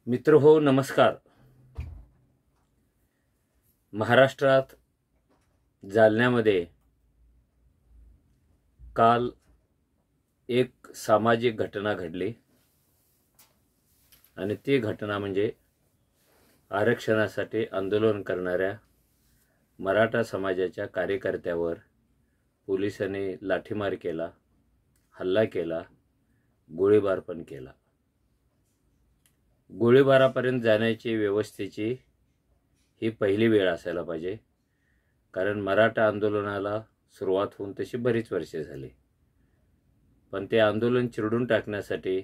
मित्र हो, नमस्कार. महाराष्ट्रात जालन्यामध्ये काल एक सामाजिक घटना घडली आणि ती घटना म्हणजे आरक्षणासाठी आंदोलन करणाऱ्या मराठा समाजाच्या कार्यकर्त्यावर पोलिसांनी लाठीमार केला, हल्ला केला, गोळीबार पण केला. गोळीबारापर्यंत जाण्याची व्यवस्थेची ही पहिली वेळ असायला पाहिजे, कारण मराठा आंदोलनाला सुरुवात होऊन तशी बरीच वर्षे झाली. पण ते आंदोलन चिरडून टाकण्यासाठी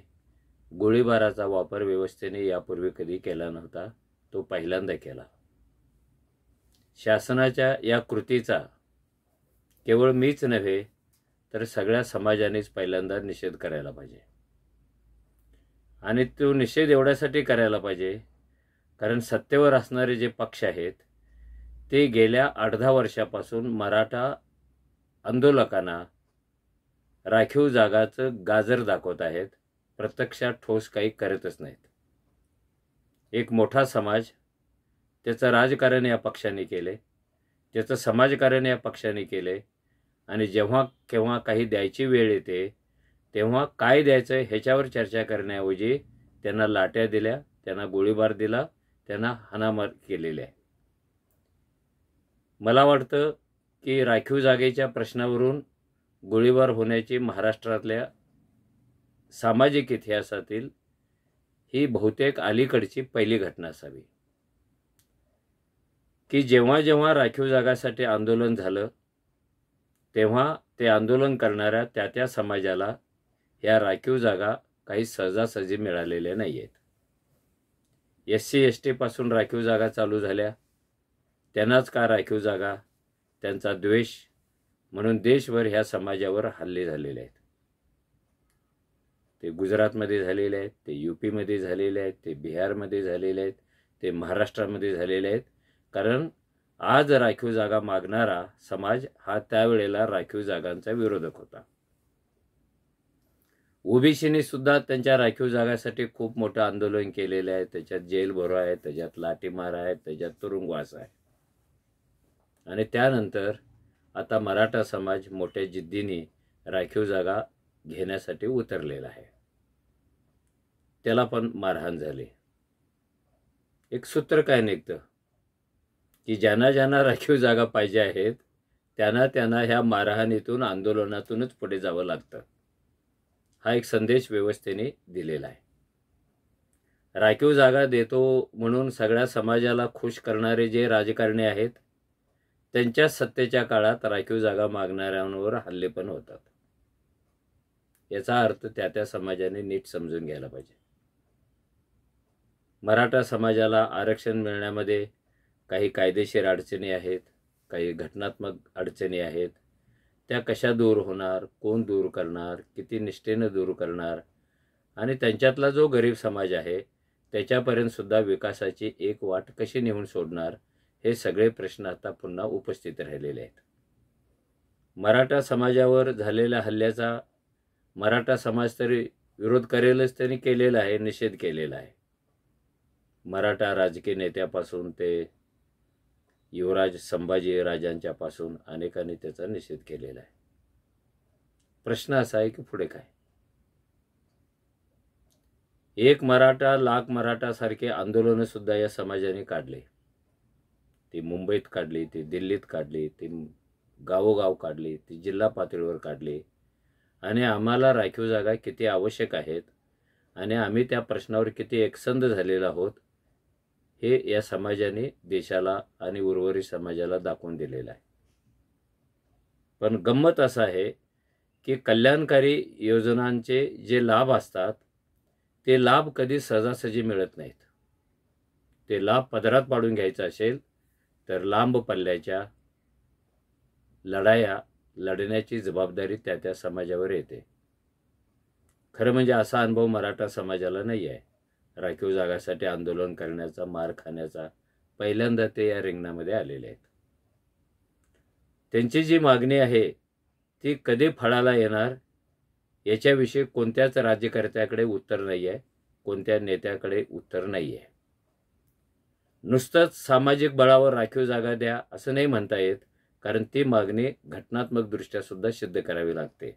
गोळीबाराचा वापर व्यवस्थेने यापूर्वी कधी केला नव्हता. तो पहिल्यांदा केला. शासनाच्या या कृतीचा केवळ मीच नव्हे तर सगळ्या समाजानेच पहिल्यांदा निषेध करायला पाहिजे. आणि तो निषेध एवढ्यासाठी करायला पाहिजे कारण सत्तेवर असणारे जे पक्ष आहेत ते गेल्या 8-10 वर्षापासून मराठा आंदोलकांना राखीव जागाचं गाजर दाखवत आहेत. प्रत्यक्षात ठोस काही करतच नाहीत. एक मोठा समाज, त्याचं राजकारण या पक्षाने केले, त्याचं समाजकारण या पक्षाने केले आणि जेव्हा केव्हा काही द्यायची वेळ येते तेव्हा काय द्यायचं ह्याच्यावर चर्चा करण्याऐवजी त्यांना लाट्या दिल्या, त्यांना गोळीबार दिला, त्यांना हाणामार केलेले आहे. मला वाटतं की राखीव जागेच्या प्रश्नावरून गोळीबार होण्याची महाराष्ट्रातल्या सामाजिक इतिहासातील ही बहुतेक अलीकडची पहिली घटना असावी. की जेव्हा जेव्हा राखीव जागासाठी आंदोलन झालं तेव्हा ते आंदोलन करणाऱ्या त्या समाजाला या राखीव जागा काही सहजासहजी मिळालेल्या नाही आहेत. SC-ST पासून राखीव जागा चालू झाल्या, त्यांनाच का राखीव जागा, त्यांचा द्वेष म्हणून देशभर ह्या समाजावर हल्ले झालेले आहेत. ते गुजरातमध्ये झालेले आहेत, ते UP-मध्ये झालेले आहेत, ते बिहारमध्ये झालेले आहेत, ते महाराष्ट्रामध्ये झालेले आहेत. कारण आज राखीव जागा मागणारा समाज हा त्यावेळेला राखीव जागांचा विरोधक होता. ओबीसीने सुद्धा त्यांच्या राखीव जागासाठी खूप मोठं आंदोलन केलेलं आहे. त्याच्यात जेल भरो आहे, त्याच्यात लाठीमार आहे, त्याच्यात तुरुंगवास आहे. आणि त्यानंतर आता मराठा समाज मोठ्या जिद्दीने राखीव जागा घेण्यासाठी उतरलेला आहे. त्याला पण मारहाण झाली. एक सूत्र काय निघतं की ज्यांना ज्यांना राखीव जागा पाहिजे आहेत त्यांना ह्या मारहाणीतून, आंदोलनातूनच पुढे जावं लागतं. हा एक संदेश व्यवस्थेने दिलेला आहे. राखीव जागा देतो म्हणून सगळ्या समाजाला खुश करणारे जे राजकारणी आहेत त्यांच्या सत्तेच्या काळात राखीव जागा मागणाऱ्यांवर हल्ले पण होतात. याचा अर्थ त्या समाजाने नीट समजून घ्यायला पाहिजे. मराठा समाजाला आरक्षण मिळण्यामध्ये काही कायदेशीर अडचणी आहेत, काही घटनात्मक अडचणी आहेत. त्या कशा दूर होणार, कोण दूर करणार, किती निष्ठेनं दूर करणार आणि त्यांच्यातला जो गरीब समाज आहे त्याच्यापर्यंत सुद्धा विकासाची एक वाट कशी नेऊन सोडणार, हे सगळे प्रश्न आता पुन्हा उपस्थित राहिलेले आहेत. मराठा समाजावर झालेल्या हल्ल्याचा मराठा समाज तरी विरोध करेलच, त्यांनी केलेला आहे, निषेध केलेला आहे. मराठा राजकीय नेत्यापासून ते युवराज संभाजी राजांच्या पासून अनेकांनी त्याचा निषेध केलेला आहे. प्रश्न असा आहे की पुढे काय? एक मराठा लाख मराठा सारखे आंदोलन सुद्धा या समाजाने काढले. ती मुंबईत काढली, ती दिल्लीत काढली, ती गावोगाव काढली, ती जिल्हा पातळीवर काढली. आणि आम्हाला राखीव जागा किती आवश्यक आहेत आणि आम्ही त्या प्रश्नावर किती एकसंध झालेलो आहोत हे या समाजाने देशाला आणि उर्वरित समाजाला दाखवून दिलेलं आहे. पण गंमत असं आहे की कल्याणकारी योजनांचे जे लाभ असतात ते लाभ कधी सहजासहजी मिळत नाहीत. ते लाभ पदरात पाडून घ्यायचं असेल तर लांब पल्ल्याच्या लढाया लढण्याची जबाबदारी त्या समाजावर येते. खरं म्हणजे असा अनुभव मराठा समाजाला नाही आहे. राखीव जागासाठी आंदोलन करण्याचा, मार खाण्याचा पहिल्यांदा ते या रिंगणामध्ये आलेले आहेत. त्यांची जी मागणी आहे ती कधी फळाला येणार याच्याविषयी कोणत्याच राज्यकर्त्याकडे उत्तर नाही आहे. कोणत्या नेत्याकडे उत्तर नाही आहे. नुसतंच सामाजिक बळावर राखीव जागा द्या असं नाही म्हणता येत, कारण ती मागणी घटनात्मकदृष्ट्या सुद्धा सिद्ध करावी लागते.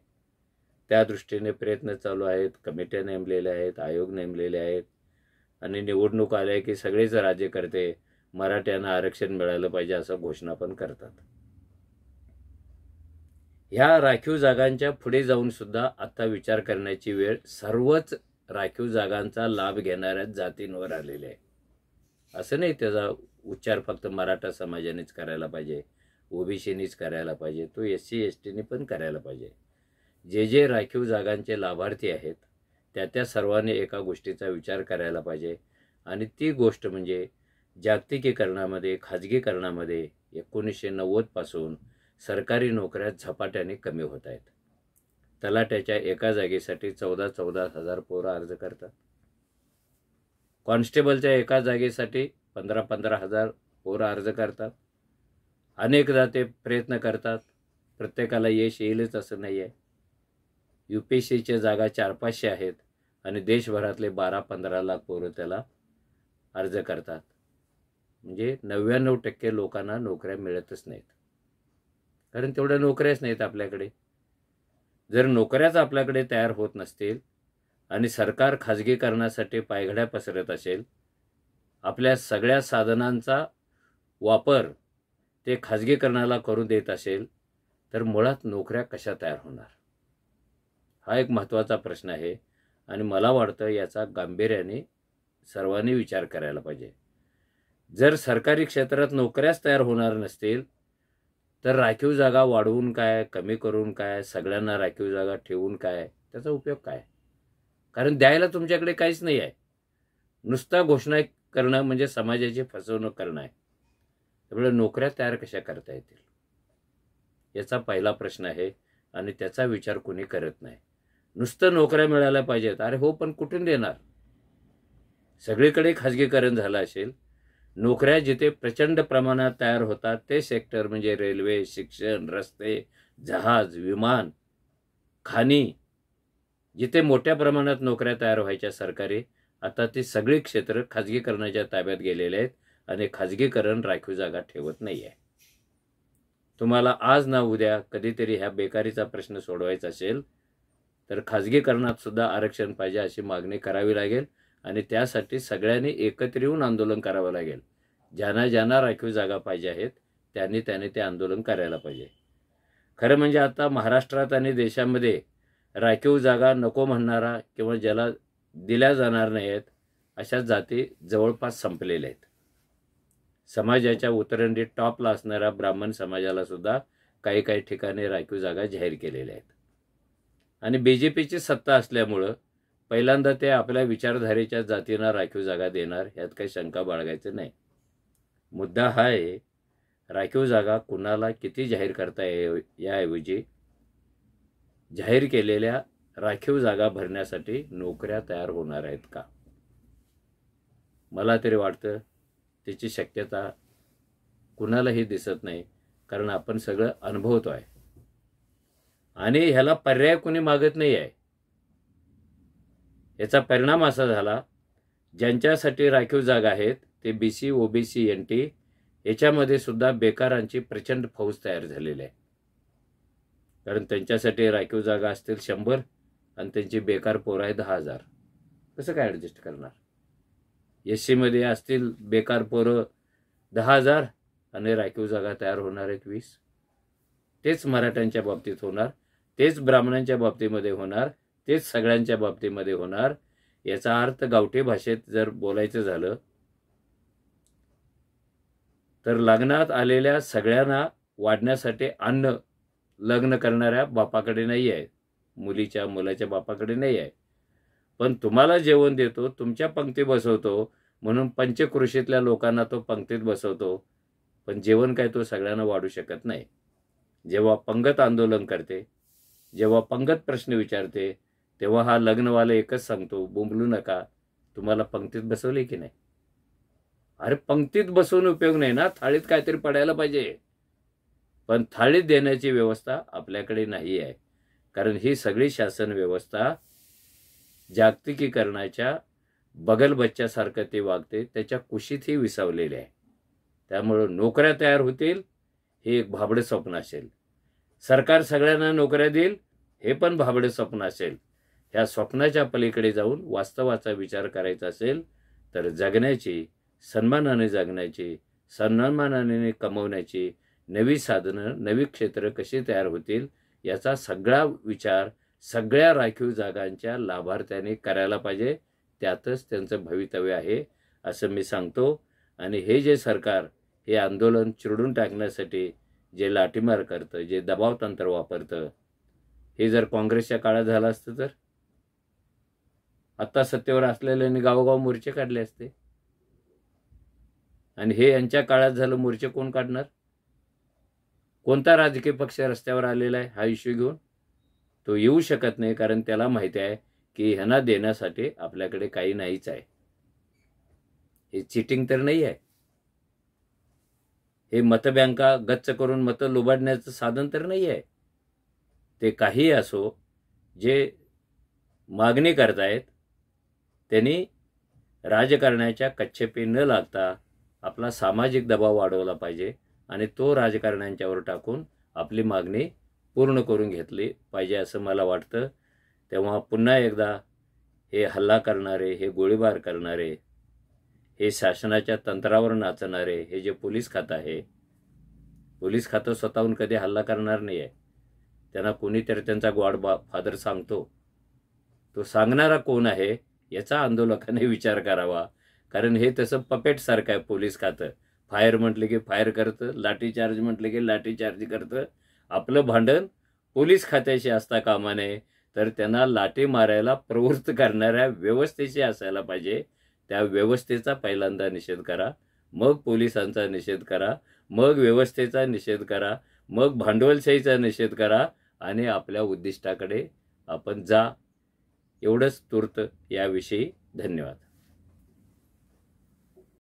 त्या दृष्टीने प्रयत्न चालू आहेत, कमिट्या नेमलेल्या आहेत, आयोग नेमलेले आहेत आणि निवडणूक आल्या की सगळेच राज्यकर्ते मराठ्यांना आरक्षण मिळालं पाहिजे असं घोषणा पण करतात. ह्या राखीव जागांच्या पुढे जाऊन सुद्धा आता विचार करण्याची वेळ सर्वच राखीव जागांचा लाभ घेणाऱ्या जातींवर आलेली आहे. असं नाही त्याचा उच्चार फक्त मराठा समाजानेच करायला पाहिजे, ओबीसीनीच करायला पाहिजे, तो SC STनी पण करायला पाहिजे. जे राखीव जागांचे लाभार्थी आहेत त्या सर्वांनी एका गोष्टीचा विचार करायला पाहिजे आणि ती गोष्ट म्हणजे जागतिकीकरणामध्ये, खाजगीकरणामध्ये 1990 पासून सरकारी नोकऱ्या झपाट्याने कमी होत आहेत. तलाट्याच्या एका जागेसाठी 14,000 पोरं अर्ज करतात. कॉन्स्टेबलच्या एका जागेसाठी 15,000 पोरं अर्ज करतात. अनेकदा ते प्रयत्न करतात, प्रत्येकाला यश येईलच असं नाही आहे. UPSCच्या जागा 400-500 आहेत आणि देशभरातले 12-15 लाख पोरं त्याला अर्ज करतात. म्हणजे 99% लोकांना नोकऱ्या मिळतच नाहीत, कारण तेवढ्या नोकऱ्याच नाहीत आपल्याकडे. जर नोकऱ्याच आपल्याकडे तयार होत नसतील आणि सरकार खाजगीकरणासाठी पायघड्या पसरत असेल, आपल्या सगळ्या साधनांचा वापर ते खाजगीकरणाला करू देत असेल, तर मुळात नोकऱ्या कशा तयार होणार? हा एक महत्त्वाचा प्रश्न आहे आणि मला वाटतं याचा गांभीर्याने सर्वांनी विचार करायला पाहिजे. जर सरकारी क्षेत्रात नोकऱ्याच तयार होणार नसतील तर राखीव जागा वाढवून काय, कमी करून काय, सगळ्यांना राखीव जागा ठेवून काय, त्याचा उपयोग काय? कारण द्यायला तुमच्याकडे काहीच नाही आहे. नुसता घोषणा करणं म्हणजे समाजाची फसवणूक करणं आहे. त्यामुळे नोकऱ्या तयार कशा करता येतील याचा पहिला प्रश्न आहे आणि त्याचा विचार कोणी करत नाही. नुसतं नोकऱ्या मिळायला पाहिजेत. अरे हो, पण कुठून देणार? सगळीकडे खाजगीकरण झालं असेल. नोकऱ्या जिथे प्रचंड प्रमाणात तयार होतात ते सेक्टर म्हणजे रेल्वे, शिक्षण, रस्ते, जहाज, विमान, खाणी, जिथे मोठ्या प्रमाणात नोकऱ्या तयार व्हायच्या सरकारी, आता ती सगळी क्षेत्र खाजगीकरणाच्या ताब्यात गेलेले आहेत आणि खाजगीकरण राखीव जागा ठेवत नाही आहे. तुम्हाला आज ना उद्या कधीतरी ह्या बेकारीचा प्रश्न सोडवायचा असेल तर खाजगीकरणात सुद्धा आरक्षण पाहिजे अशी मागणी करावी लागेल आणि त्यासाठी सगळ्यांनी एकत्र येऊन आंदोलन करावं लागेल. ज्यांना राखीव जागा पाहिजे आहेत त्यांनी ते आंदोलन करायला पाहिजे. खरं म्हणजे आता महाराष्ट्रात आणि देशामध्ये राखीव जागा नको म्हणणारा किंवा ज्याला दिल्या जाणार नाही आहेत अशा जाती जवळपास संपलेल्या आहेत. समाजाच्या उतरंडीत टॉपला असणाऱ्या ब्राह्मण समाजाला सुद्धा काही ठिकाणी राखीव जागा जाहीर केलेल्या आहेत आणि BJPची सत्ता असल्यामुळं पहिल्यांदा ते आपल्या विचारधारेच्या जातींना राखीव जागा देणार यात काही शंका बाळगायचं नाही. मुद्दा हा आहे, राखीव जागा कुणाला किती जाहीर करता याऐवजी जाहीर केलेल्या राखीव जागा भरण्यासाठी नोकऱ्या तयार होणार आहेत का? मला तरी वाटतं त्याची शक्यता कुणालाही दिसत नाही, कारण आपण सगळं अनुभवतो आहे आणि ह्याला पर्याय कोणी मागत नाही आहे. याचा परिणाम असा झाला, ज्यांच्यासाठी राखीव जागा आहेत ते BC, OBC, NT याच्यामध्ये सुद्धा बेकारांची प्रचंड फौज तयार झालेली आहे. कारण त्यांच्यासाठी राखीव जागा असतील 100 आणि त्यांची बेकार पोरं आहे 10,000. कसं काय ॲडजस्ट करणार? SC मध्ये असतील बेकार पोरं 10,000 आणि राखीव जागा तयार होणार आहेत 20. तेच मराठ्यांच्या बाबतीत होणार, तेच ब्राह्मणांच्या बाबतीमध्ये होणार, तेच सगळ्यांच्या बाबतीमध्ये होणार. याचा अर्थ गावठी भाषेत जर बोलायचं झालं तर लग्नात आलेल्या सगळ्यांना वाढण्यासाठी अन्न लग्न करणाऱ्या बापाकडे नाही आहे, मुलाच्या बापाकडे नाही आहे. पण तुम्हाला जेवण देतो, तुमच्या पंक्ती बसवतो म्हणून पंचकृषीतल्या लोकांना तो पंक्तीत बसवतो, पण जेवण काय तो सगळ्यांना वाढू शकत नाही. जेव्हा पंगत आंदोलन करते, जेव्हा पंगत प्रश्न विचारते, तेव्हा हा लग्नवाला एकच सांगतो, बोंबलू नका, तुम्हाला पंक्तीत बसवले की नाही? अरे पंक्तीत बसवून उपयोग नाही ना, थाळीत काहीतरी पडायला पाहिजे. पण थाळीत देण्याची व्यवस्था आपल्याकडे नाही आहे, कारण ही सगळी शासन व्यवस्था जागतिकीकरणाच्या बगल बच्च्यासारखं ते वागते, त्याच्या कुशीतही विसावलेले आहे. त्यामुळं नोकऱ्या तयार होतील हे एक भाबडं स्वप्न असेल. सरकार सगळ्यांना नोकऱ्या देईल हे पण भाबडं स्वप्न असेल. ह्या स्वप्नाच्या पलीकडे जाऊन वास्तवाचा विचार करायचा असेल तर जगण्याची, सन्मानाने जगण्याची, सन्मानाने कमवण्याची नवी साधनं, नवी क्षेत्र कशी तयार होतील याचा सगळा विचार सगळ्या राखीव जागांच्या लाभार्थ्यांनी करायला पाहिजे. त्यातच त्यांचं भवितव्य आहे असं मी सांगतो. आणि हे जे सरकार हे आंदोलन चिरडून टाकण्यासाठी जे लाठीमार करतं, जे दबाव तंत्र वापरतं, हे जर काँग्रेसच्या काळात झालं असतं तर आत्ता सत्तेवर असलेल्यांनी गावोगाव मोर्चे काढले असते. आणि हे यांच्या काळात झालं, मोर्चे कोण काढणार? कोणता राजकीय पक्ष रस्त्यावर आलेला आहे हा इश्यू घेऊन? तो येऊ शकत नाही, कारण त्याला माहिती आहे की ह्यांना देण्यासाठी आपल्याकडे काही नाहीच आहे. हे चिटिंग तर नाही आहे. हे मतबँका गच्च करून मतं लुबाडण्याचं साधन तर नाही आहे. ते काही असो, जे मागणी करतायत त्यांनी राजकारणाच्या कच्छेपी न लागता आपला सामाजिक दबाव वाढवला पाहिजे आणि तो राजकारण्यांच्यावर टाकून आपली मागणी पूर्ण करून घेतली पाहिजे असं मला वाटतं. तेव्हा पुन्हा एकदा हे हल्ला करणारे, हे गोळीबार करणारे, हे शासनाच्या तंत्रावर नाचणारे, हे जे पोलीस खातं आहे, पोलीस खातं स्वतःहून कधी हल्ला करणार नाही आहे. त्यांना कोणीतरी त्यांचा गॉड फादर सांगतो. तो सांगणारा कोण आहे याचा आंदोलकांनी विचार करावा. कारण हे तसं पपेटसारखं आहे पोलीस खातं. फायर म्हटलं की फायर करतं, लाठीचार्ज म्हटलं की लाठीचार्ज करतं. आपलं भांडण पोलीस खात्याशी असता कामा नये, तर त्यांना लाठी मारायला प्रवृत्त करणाऱ्या व्यवस्थेशी असायला पाहिजे. त्या व्यवस्थेचा पहिल्यांदा निषेध करा, मग पोलिसांचा निषेध करा, मग व्यवस्थेचा निषेध करा, मग भांडवलशाहीचा निषेध करा आणि आपल्या उद्दिष्टाकडे आपण जा. एवढंच तूर्त याविषयी. धन्यवाद.